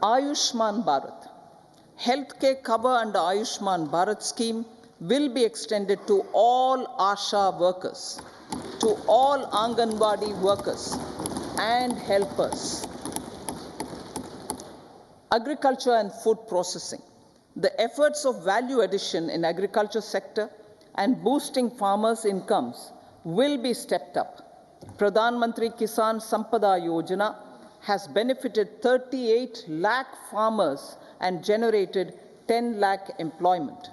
Ayushman Bharat. Healthcare cover under Ayushman Bharat scheme will be extended to all ASHA workers, to all Anganwadi workers and helpers. Agriculture and food processing. The efforts of value addition in agriculture sector and boosting farmers' incomes will be stepped up. Pradhan Mantri Kisan Sampada Yojana has benefited 38 lakh farmers and generated 10 lakh employment.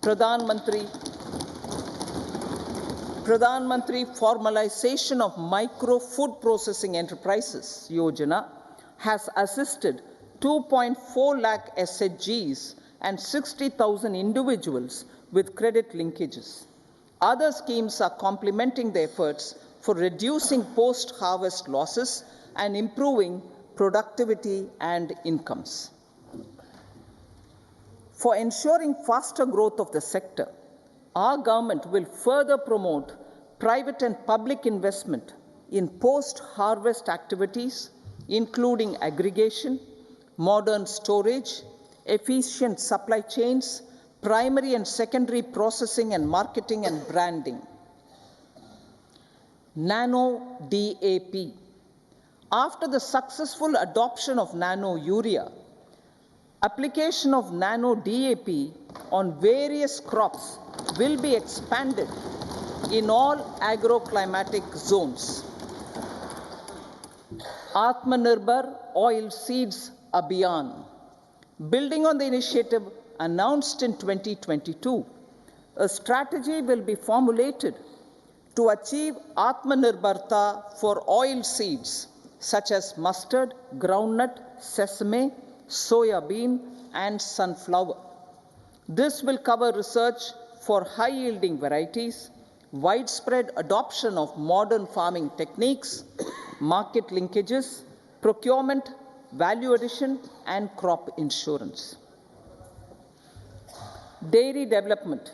Pradhan Mantri Formalization of Micro Food Processing Enterprises Yojana has assisted 2.4 lakh SHGs and 60,000 individuals with credit linkages. Other schemes are complementing the efforts for reducing post-harvest losses and improving productivity and incomes. For ensuring faster growth of the sector, our government will further promote private and public investment in post-harvest activities, including aggregation, modern storage, efficient supply chains, primary and secondary processing and marketing and branding. Nano DAP. After the successful adoption of nano urea, application of nano DAP on various crops will be expanded in all agroclimatic zones. Atmanirbhar Oil Seeds Abhiyan. Building on the initiative announced in 2022, a strategy will be formulated to achieve Atmanirbharta for oil seeds such as mustard, groundnut, sesame, soya bean, and sunflower. This will cover research for high-yielding varieties, widespread adoption of modern farming techniques, market linkages, procurement, value addition, and crop insurance. Dairy development.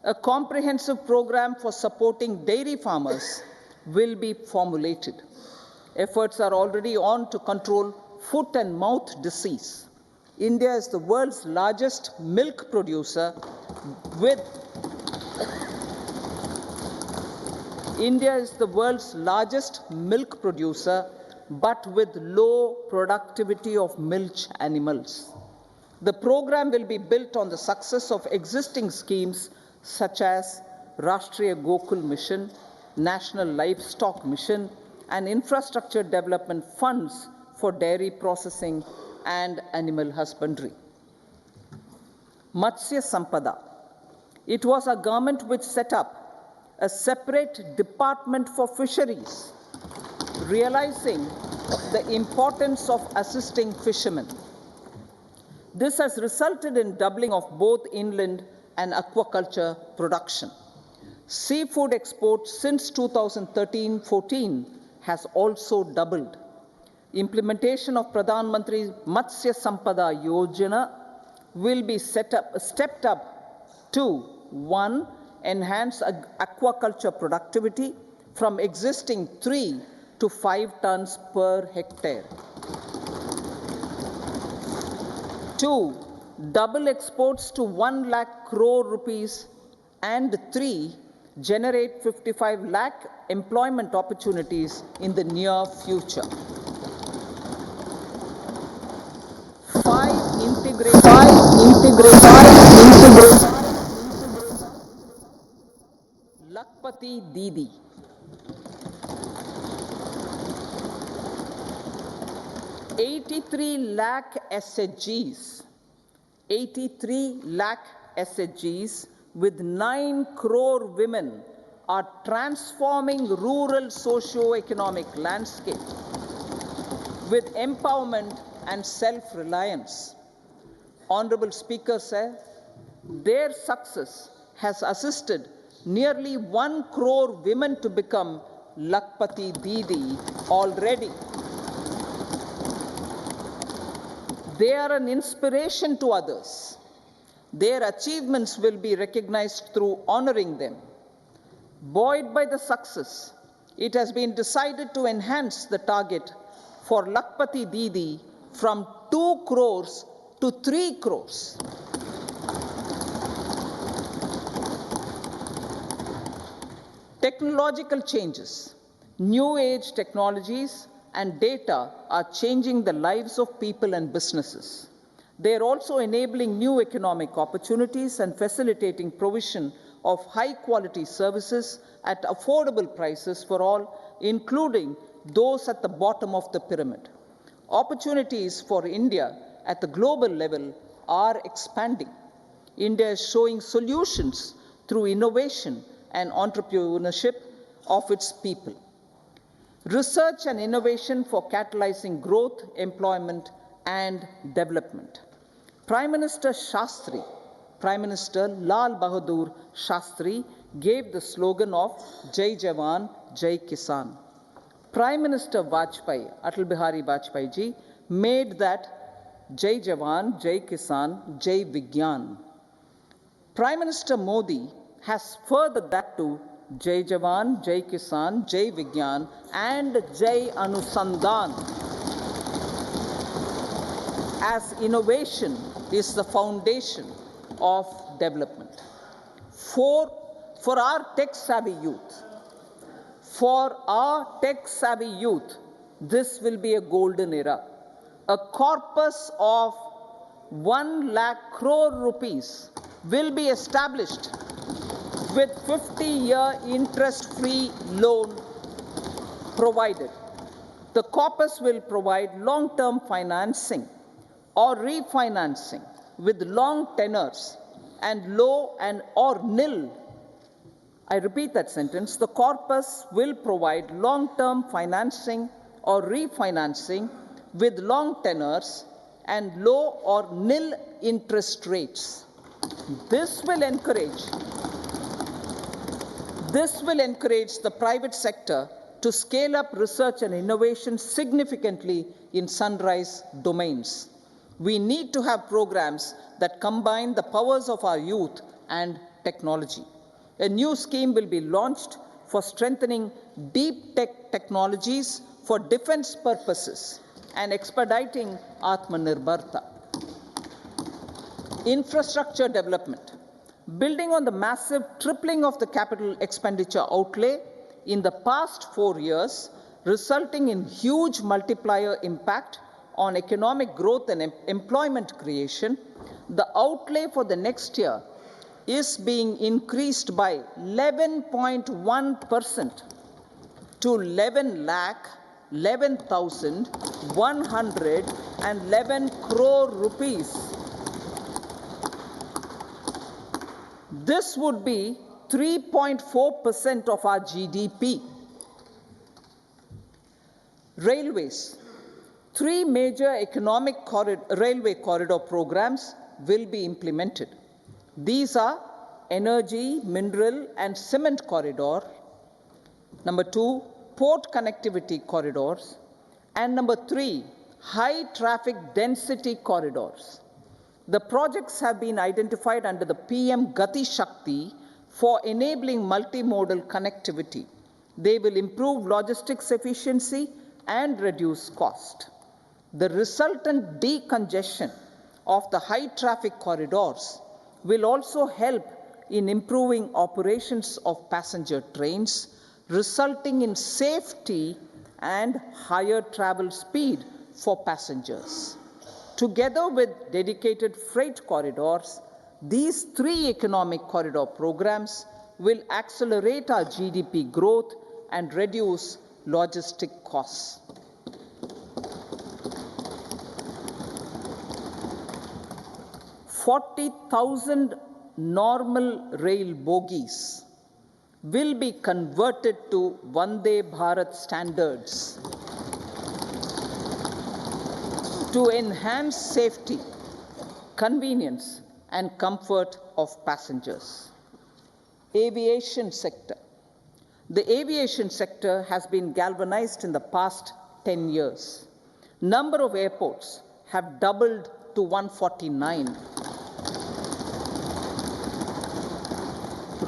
A comprehensive program for supporting dairy farmers will be formulated. Efforts are already on to control foot and mouth disease. India is the world's largest milk producer with but with low productivity of milch animals. The program will be built on the success of existing schemes such as Rashtriya Gokul Mission, National Livestock Mission, and infrastructure development funds for dairy processing and animal husbandry. Matsya Sampada. It was our government which set up a separate department for fisheries, realizing the importance of assisting fishermen. This has resulted in doubling of both inland and aquaculture production. Seafood exports since 2013-14 has also doubled. Implementation of Pradhan Mantri Matsya Sampada Yojana will be stepped up to 1. Enhance aquaculture productivity from existing 3 to 5 tons per hectare. 2. Double exports to 1 lakh crore rupees, and 3. Generate 55 lakh employment opportunities in the near future. 5. Integrate Lakpati Didi. 83 lakh SHGs. 83 lakh SHGs with 9 crore women are transforming rural socio-economic landscape with empowerment and self-reliance. Honorable Speaker said, their success has assisted nearly 1 crore women to become Lakpati Didi already. They are an inspiration to others. Their achievements will be recognized through honoring them. Buoyed by the success, it has been decided to enhance the target for Lakpati Didi from 2 crores to 3 crores. Technological changes, new age technologies and data are changing the lives of people and businesses. They are also enabling new economic opportunities and facilitating provision of high quality services at affordable prices for all, including those at the bottom of the pyramid. Opportunities for India at the global level are expanding. India is showing solutions through innovation and entrepreneurship of its people. Research and innovation for catalyzing growth, employment, and development. Prime Minister Shastri, Prime Minister Lal Bahadur Shastri gave the slogan of Jai Jawan, Jai Kisan. Prime Minister Vajpayee, Atal Bihari Vajpayee ji, made that Jai Jawan, Jai Kisan, Jai Vigyan. Prime Minister Modi has furthered that to Jai Jawan, Jai Kisan, Jai Vigyan and Jai Anusandhan, as innovation is the foundation of development. For our tech-savvy youth, this will be a golden era. A corpus of 1 lakh crore rupees will be established with 50-year interest-free loan provided. The corpus will provide long-term financing or refinancing with long tenors and low and or nil. I repeat that sentence. The corpus will provide long-term financing or refinancing with long tenors and low or nil interest rates. This will encourage the private sector to scale up research and innovation significantly in sunrise domains. We need to have programs that combine the powers of our youth and technology. A new scheme will be launched for strengthening deep tech technologies for defense purposes and expediting Atmanirbharta. Infrastructure development. Building on the massive tripling of the capital expenditure outlay in the past 4 years, resulting in huge multiplier impact on economic growth and employment creation, the outlay for the next year is being increased by 11.1% to 11,111 crore rupees. This would be 3.4% of our GDP. Railways. 3 major economic railway corridor programs will be implemented. These are Energy, Mineral and Cement Corridor. Number 2, Port Connectivity Corridors. And number 3, High Traffic Density Corridors. The projects have been identified under the PM Gati Shakti for enabling multimodal connectivity. They will improve logistics efficiency and reduce cost. The resultant decongestion of the high traffic corridors will also help in improving operations of passenger trains, resulting in safety and higher travel speed for passengers. Together with dedicated freight corridors, these 3 economic corridor programs will accelerate our GDP growth and reduce logistic costs. 40,000 normal rail bogies will be converted to Vande Bharat standards to enhance safety, convenience, and comfort of passengers. Aviation sector. The aviation sector has been galvanized in the past 10 years. Number of airports have doubled to 149.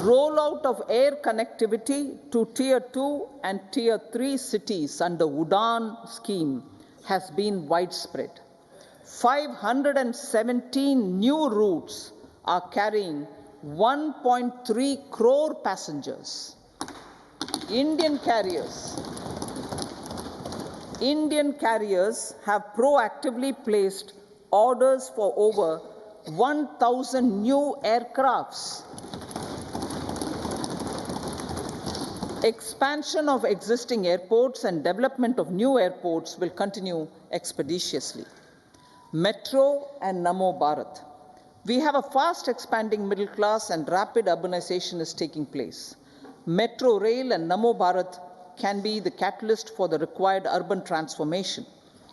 Rollout of air connectivity to Tier 2 and Tier 3 cities under UDAN scheme has been widespread. 517 new routes are carrying 1.3 crore passengers. Indian carriers have proactively placed orders for over 1,000 new aircrafts. Expansion of existing airports and development of new airports will continue expeditiously. Metro and Namo Bharat. We have a fast expanding middle class and rapid urbanization is taking place. Metro rail and Namo Bharat can be the catalyst for the required urban transformation.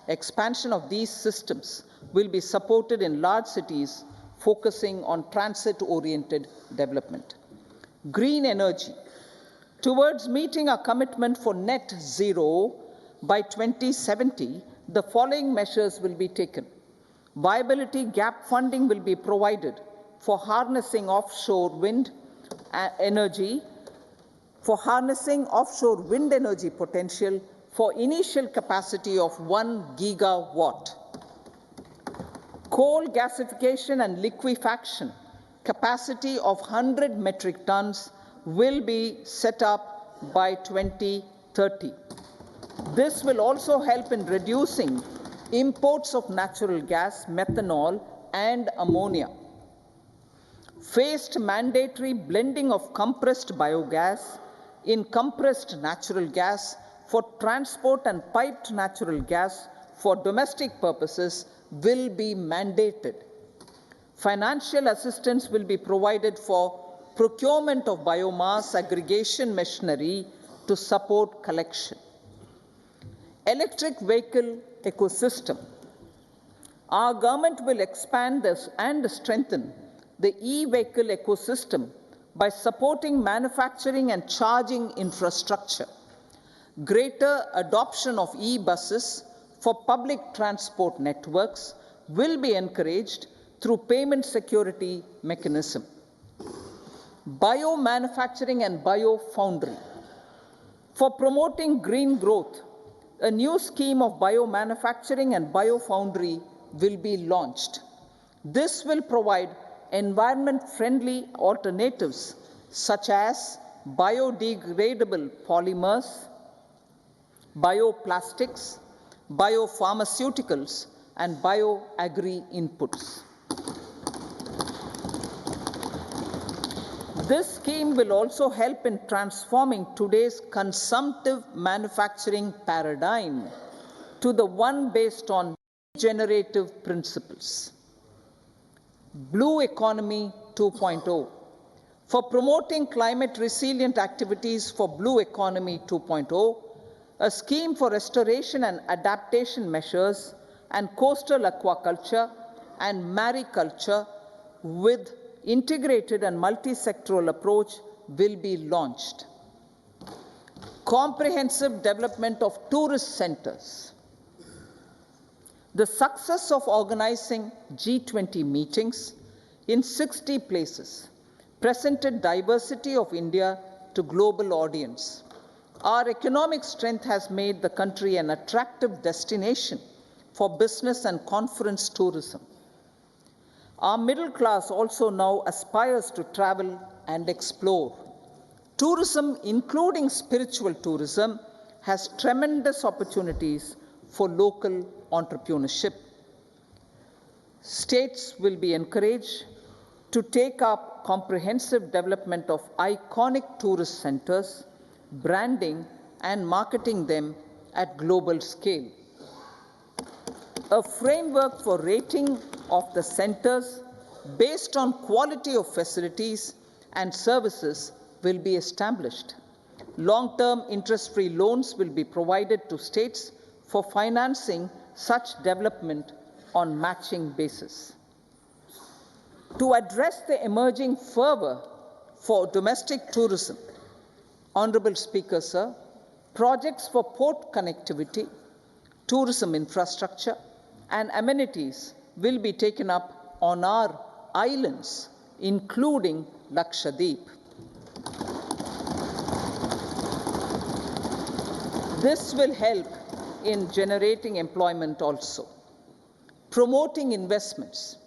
Expansion of these systems will be supported in large cities, focusing on transit-oriented development. Green energy. Towards meeting our commitment for net zero by 2070, the following measures will be taken. Viability gap funding will be provided for harnessing offshore wind energy potential for initial capacity of 1 gigawatt. Coal gasification and liquefaction capacity of 100 metric tons will be set up by 2030. This will also help in reducing imports of natural gas, methanol, and ammonia. Phased mandatory blending of compressed biogas in compressed natural gas for transport and piped natural gas for domestic purposes will be mandated. Financial assistance will be provided for procurement of biomass aggregation machinery to support collection. Electric vehicle ecosystem. Our government will expand this and strengthen the e-vehicle ecosystem by supporting manufacturing and charging infrastructure. Greater adoption of e-buses for public transport networks will be encouraged through payment security mechanism. Biomanufacturing and biofoundry. For promoting green growth, a new scheme of biomanufacturing and biofoundry will be launched. This will provide environment-friendly alternatives such as biodegradable polymers, bioplastics, biopharmaceuticals, and bioagri inputs. This scheme will also help in transforming today's consumptive manufacturing paradigm to the one based on regenerative principles. Blue Economy 2.0. For promoting climate resilient activities for Blue Economy 2.0, a scheme for restoration and adaptation measures and coastal aquaculture and mariculture with integrated and multi-sectoral approach will be launched. Comprehensive development of tourist centers. The success of organizing G20 meetings in 60 places presented diversity of India to global audience. Our economic strength has made the country an attractive destination for business and conference tourism. Our middle class also now aspires to travel and explore. Tourism, including spiritual tourism, has tremendous opportunities for local entrepreneurship. States will be encouraged to take up comprehensive development of iconic tourist centers, branding and marketing them at global scale. A framework for rating of the centers based on quality of facilities and services will be established. Long-term interest-free loans will be provided to states for financing such development on matching basis. To address the emerging fervor for domestic tourism, Honorable Speaker, sir, projects for port connectivity, tourism infrastructure, and amenities will be taken up on our islands, including Lakshadweep. This will help in generating employment also. Promoting investments.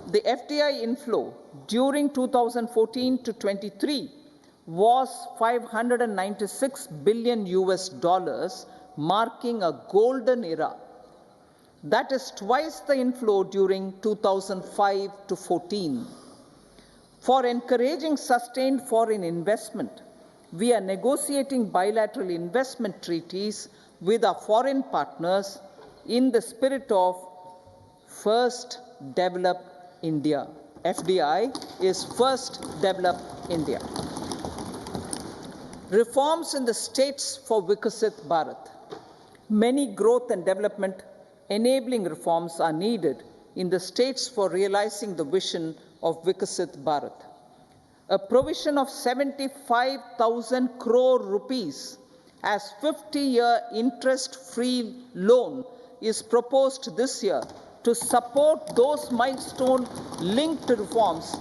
The FDI inflow during 2014 to 23 was $596 billion US, marking a golden era. That is twice the inflow during 2005 to 14. For encouraging sustained foreign investment, we are negotiating bilateral investment treaties with our foreign partners in the spirit of First Develop India. FDI is First Develop India. Reforms in the states for Vikasit Bharat. Many growth and development enabling reforms are needed in the states for realizing the vision of Vikasit Bharat. A provision of 75,000 crore rupees as 50-year interest-free loan is proposed this year to support those milestone-linked reforms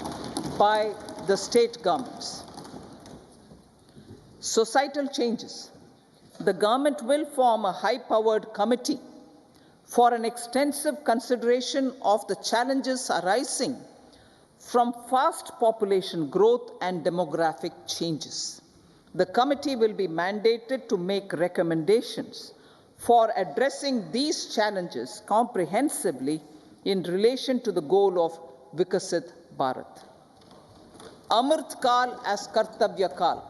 by the state governments. Societal changes. The government will form a high-powered committee for an extensive consideration of the challenges arising from fast population growth and demographic changes. The committee will be mandated to make recommendations for addressing these challenges comprehensively in relation to the goal of Vikasit Bharat. Amrit Kal as Kartavya Kal.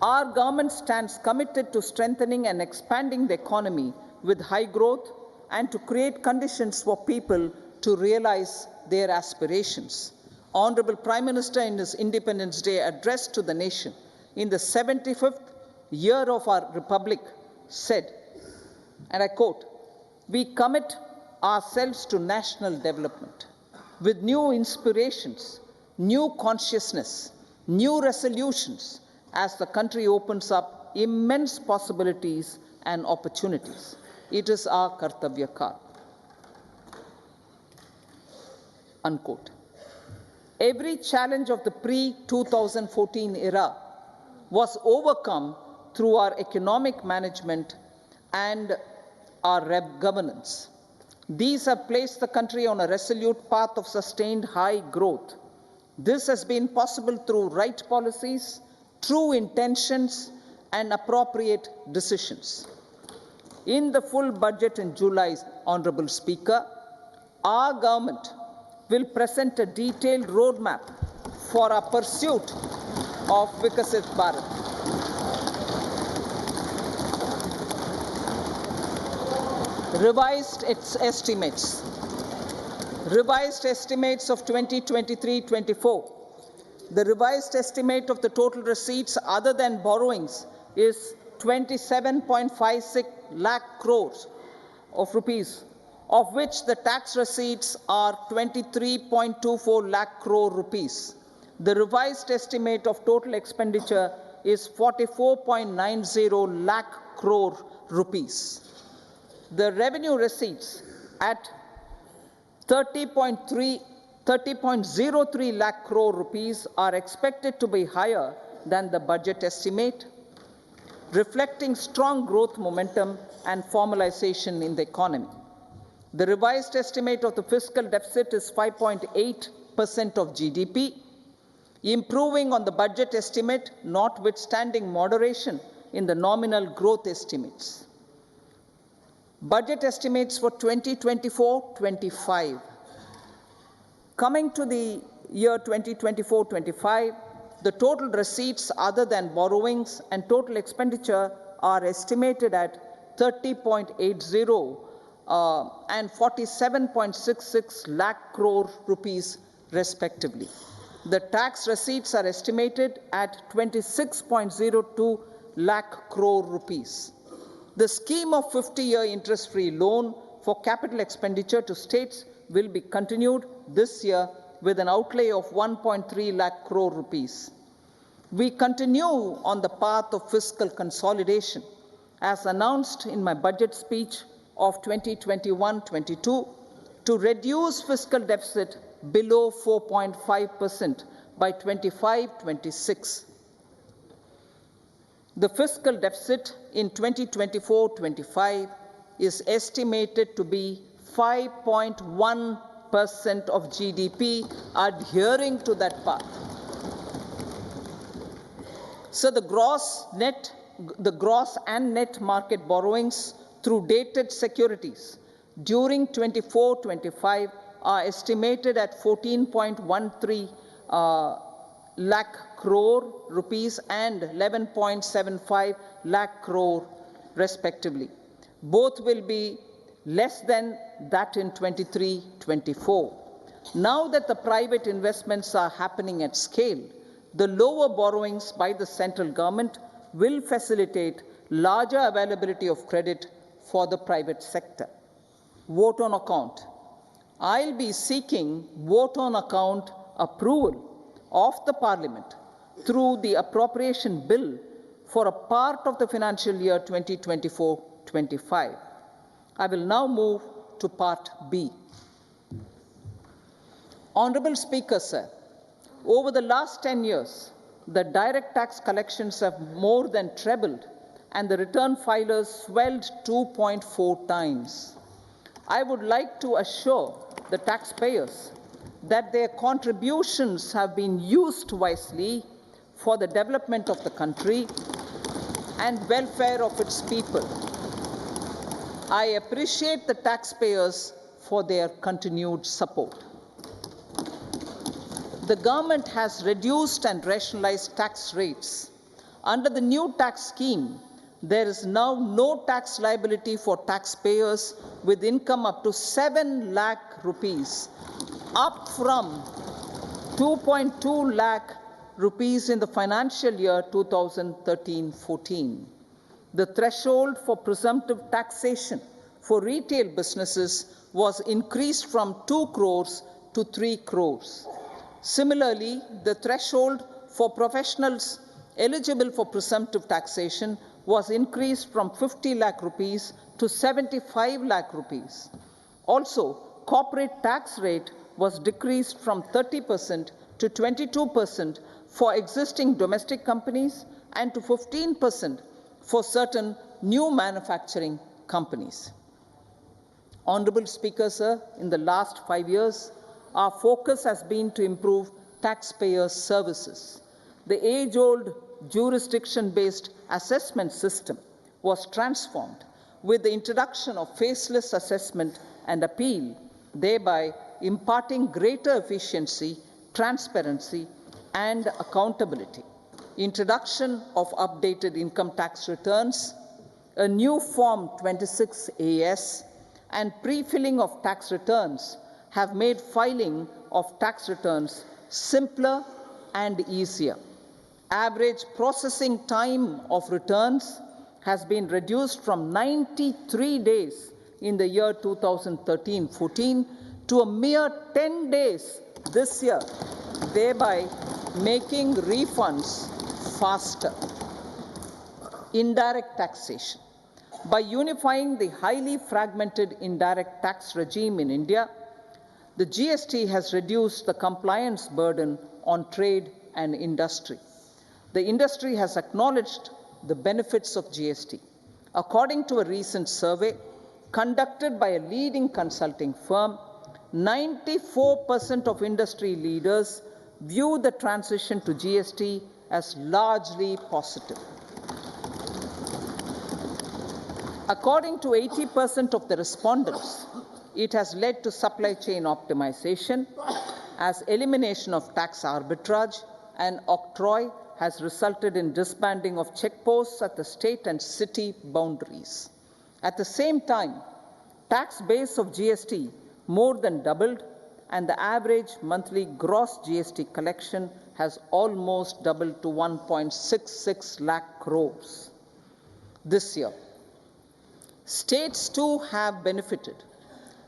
Our government stands committed to strengthening and expanding the economy with high growth and to create conditions for people to realize their aspirations. Honorable Prime Minister, in his Independence Day address to the nation in the 75th year of our Republic, said, and I quote, "We commit ourselves to national development with new inspirations, new consciousness, new resolutions as the country opens up immense possibilities and opportunities. It is our Kartavya Kal." Unquote. Every challenge of the pre-2014 era was overcome through our economic management and our governance. These have placed the country on a resolute path of sustained high growth. This has been possible through right policies, true intentions, and appropriate decisions. In the full budget in July, Honorable Speaker, our government will present a detailed roadmap for our pursuit of Vikasit Bharat. Revised estimates of 2023-24. The revised estimate of the total receipts other than borrowings is 27.56 lakh crores of rupees, of which the tax receipts are 23.24 lakh crore rupees. The revised estimate of total expenditure is 44.90 lakh crore rupees. The revenue receipts at 30.03 lakh crore rupees are expected to be higher than the budget estimate, reflecting strong growth momentum and formalization in the economy. The revised estimate of the fiscal deficit is 5.8% of GDP, improving on the budget estimate, notwithstanding moderation in the nominal growth estimates. Budget estimates for 2024-25. Coming to the year 2024-25, the total receipts other than borrowings and total expenditure are estimated at 30.80 and 47.66 lakh crore rupees respectively. The tax receipts are estimated at 26.02 lakh crore rupees. The scheme of 50-year interest-free loan for capital expenditure to states will be continued this year with an outlay of 1.3 lakh crore rupees. We continue on the path of fiscal consolidation, as announced in my budget speech of 2021-22, to reduce fiscal deficit below 4.5% by 25-26. The fiscal deficit in 2024-25 is estimated to be 5.1% of GDP, adhering to that path. So the gross and net market borrowings through dated securities during 24-25 are estimated at 14.13 lakh crore rupees and 11.75 lakh crore respectively. Both will be less than that in 23-24. Now that the private investments are happening at scale, the lower borrowings by the central government will facilitate larger availability of credit for the private sector. Vote on account. I'll be seeking vote on account approval of the Parliament through the appropriation bill for a part of the financial year 2024-25. I will now move to Part B. Honourable Speaker, sir, over the last 10 years, the direct tax collections have more than trebled and the return filers swelled 2.4 times. I would like to assure the taxpayers that their contributions have been used wisely for the development of the country and welfare of its people. I appreciate the taxpayers for their continued support. The government has reduced and rationalized tax rates. Under the new tax scheme, there is now no tax liability for taxpayers with income up to 7 lakh rupees, up from 2.2 lakh rupees in the financial year 2013-14. The threshold for presumptive taxation for retail businesses was increased from 2 crores to 3 crores. Similarly, the threshold for professionals eligible for presumptive taxation was increased from 50 lakh rupees to 75 lakh rupees. Also, corporate tax rate was decreased from 30% to 22% for existing domestic companies and to 15% for certain new manufacturing companies. Honourable Speaker, sir, in the last 5 years, our focus has been to improve taxpayer services. The age-old jurisdiction-based assessment system was transformed with the introduction of faceless assessment and appeal, thereby imparting greater efficiency, transparency, and accountability. Introduction of updated income tax returns, a new Form 26AS, and pre-filling of tax returns have made filing of tax returns simpler and easier. Average processing time of returns has been reduced from 93 days in the year 2013-14 to a mere 10 days this year, thereby making refunds faster. Indirect taxation. By unifying the highly fragmented indirect tax regime in India, the GST has reduced the compliance burden on trade and industry. The industry has acknowledged the benefits of GST. According to a recent survey conducted by a leading consulting firm, 94% of industry leaders view the transition to GST as largely positive. According to 80% of the respondents, it has led to supply chain optimization, as elimination of tax arbitrage and octroi has resulted in disbanding of checkposts at the state and city boundaries. At the same time, tax base of GST more than doubled, and the average monthly gross GST collection has almost doubled to 1.66 lakh crores this year. States too have benefited.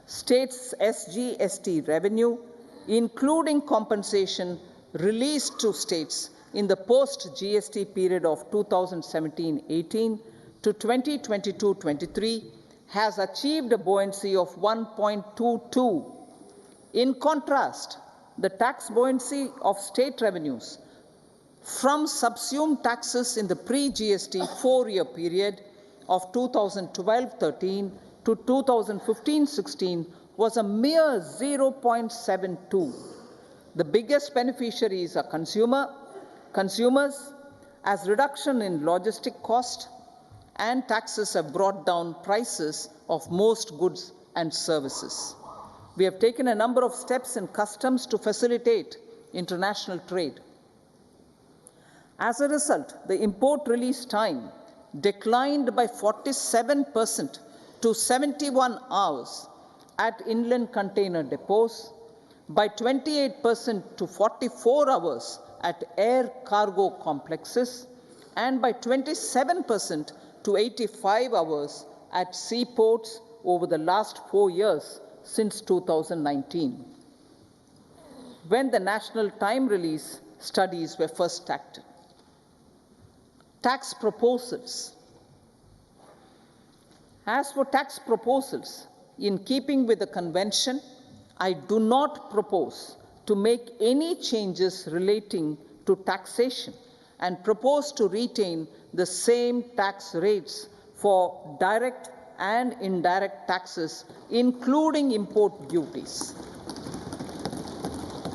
States' SGST revenue, including compensation released to states in the post-GST period of 2017-18 to 2022-23, has achieved a buoyancy of 1.22. In contrast, the tax buoyancy of state revenues from subsumed taxes in the pre-GST 4-year period of 2012-13 to 2015-16 was a mere 0.72. The biggest beneficiaries are consumers, as reduction in logistic cost and taxes have brought down prices of most goods and services. We have taken a number of steps in customs to facilitate international trade. As a result, the import release time declined by 47% to 71 hours at inland container depots, by 28% to 44 hours at air cargo complexes, and by 27% to 85 hours at seaports over the last 4 years since 2019, when the national time release studies were first started. Tax proposals. As for tax proposals, in keeping with the convention, I do not propose to make any changes relating to taxation and propose to retain the same tax rates for direct and indirect taxes, including import duties.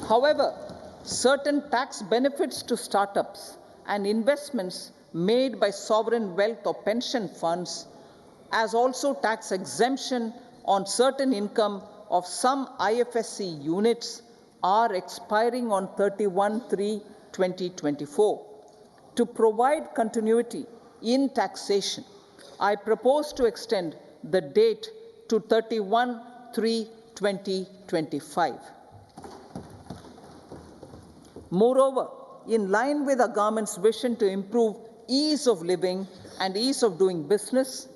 However, certain tax benefits to startups and investments made by sovereign wealth or pension funds, as also tax exemption on certain income of some IFSC units, are expiring on 31/3/2024. To provide continuity in taxation, I propose to extend the date to 31/3/2025. Moreover, in line with our government's vision to improve ease of living and ease of doing business,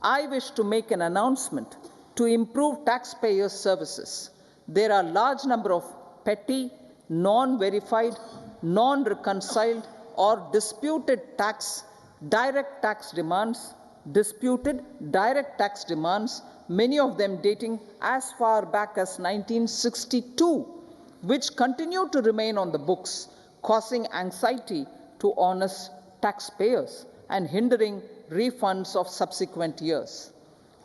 I wish to make an announcement to improve taxpayers' services. There are a large number of petty, non-verified, non-reconciled, or disputed direct tax demands, many of them dating as far back as 1962, which continue to remain on the books, causing anxiety to honest taxpayers and hindering refunds of subsequent years.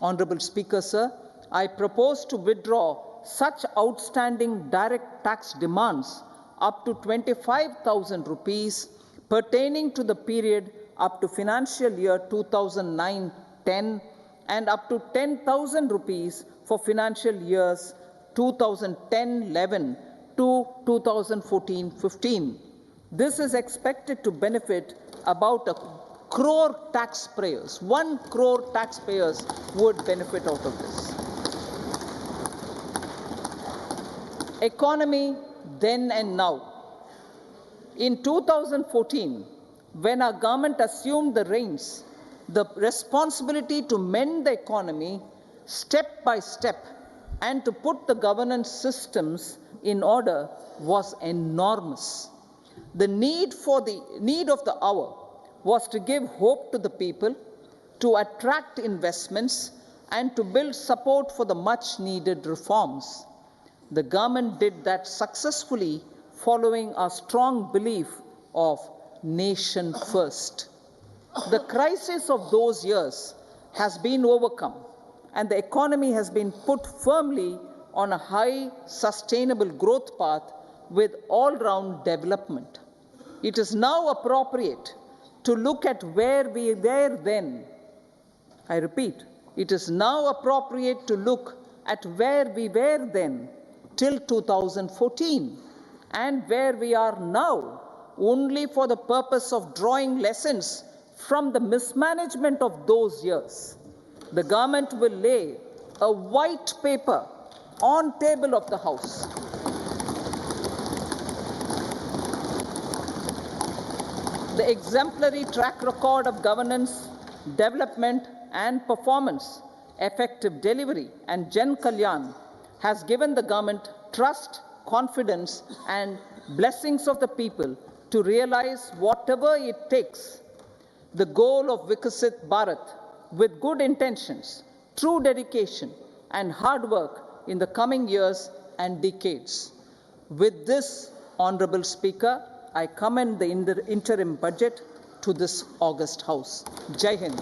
Honorable Speaker, sir, I propose to withdraw such outstanding direct tax demands up to 25,000 rupees pertaining to the period up to financial year 2009-10 and up to 10,000 rupees for financial years 2010-11 to 2014-15. This is expected to benefit about 1 crore taxpayers. 1 crore taxpayers would benefit out of this. Economy then and now. In 2014, when our government assumed the reins, the responsibility to mend the economy step by step and to put the governance systems in order was enormous. The need of the hour was to give hope to the people, to attract investments, and to build support for the much needed reforms. The government did that successfully, following a strong belief of nation first. The crisis of those years has been overcome, and the economy has been put firmly on a high, sustainable growth path with all-round development. It is now appropriate to look at where we were then. I repeat, it is now appropriate to look at where we were then till 2014 and where we are now, only for the purpose of drawing lessons from the mismanagement of those years. The government will lay a white paper on table of the House. The exemplary track record of governance, development and performance, effective delivery and Jan Kalyan has given the government trust, confidence and blessings of the people to realize whatever it takes, the goal of Vikasit Bharat, with good intentions, true dedication and hard work in the coming years and decades. With this, Honorable Speaker, I commend the interim budget to this august House. Jai Hind.